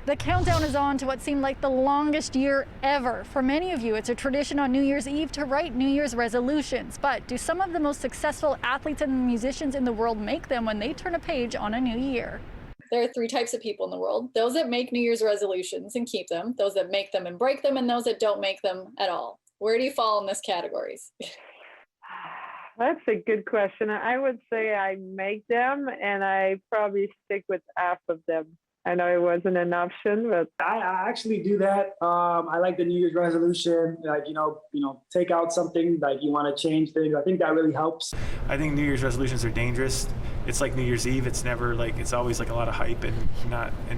The countdown is on to what seemed like the longest year ever. For many of you, it's a tradition on New Year's Eve to write New Year's resolutions. But do some of the most successful athletes and musicians in the world make them when they turn a page on a new year? There are three types of people in the world: those that make New Year's resolutions and keep them, those that make them and break them, and those that don't make them at all. Where do you fall in this categories? That's a good question. I would say I make them, and I probably stick with half of them. I know it wasn't an option, but I actually do that. I like the New Year's resolution, like, take out something like you want to change things. I think that really helps. I think New Year's resolutions are dangerous. It's like New Year's Eve. It's never like, it's always like a lot of hype and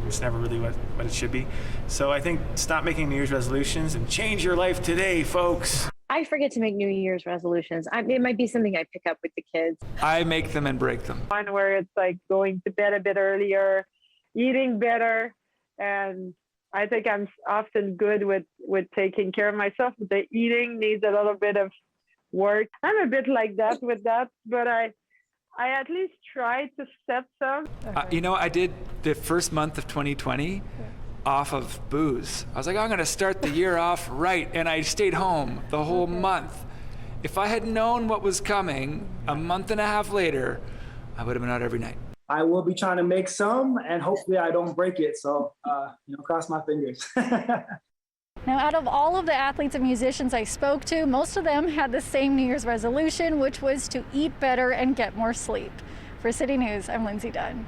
it's never really what it should be. So I think stop making New Year's resolutions and change your life today, folks. I forget to make New Year's resolutions. It might be something I pick up with the kids. I make them and break them. one where it's like going to bed a bit earlier, eating better, and I think I'm often good with taking care of myself. The eating needs a little bit of work. I'm a bit like that with that, but I at least try to set some. I did the first month of 2020 off of booze. I was like, I'm gonna start the year off right, and I stayed home the whole month. If I had known what was coming a month and a half later, I would have been out every night. I will be trying to make some, and hopefully I don't break it. So, cross my fingers. Now, out of all of the athletes and musicians I spoke to, most of them had the same New Year's resolution, which was to eat better and get more sleep. For City News, I'm Lindsay Dunn.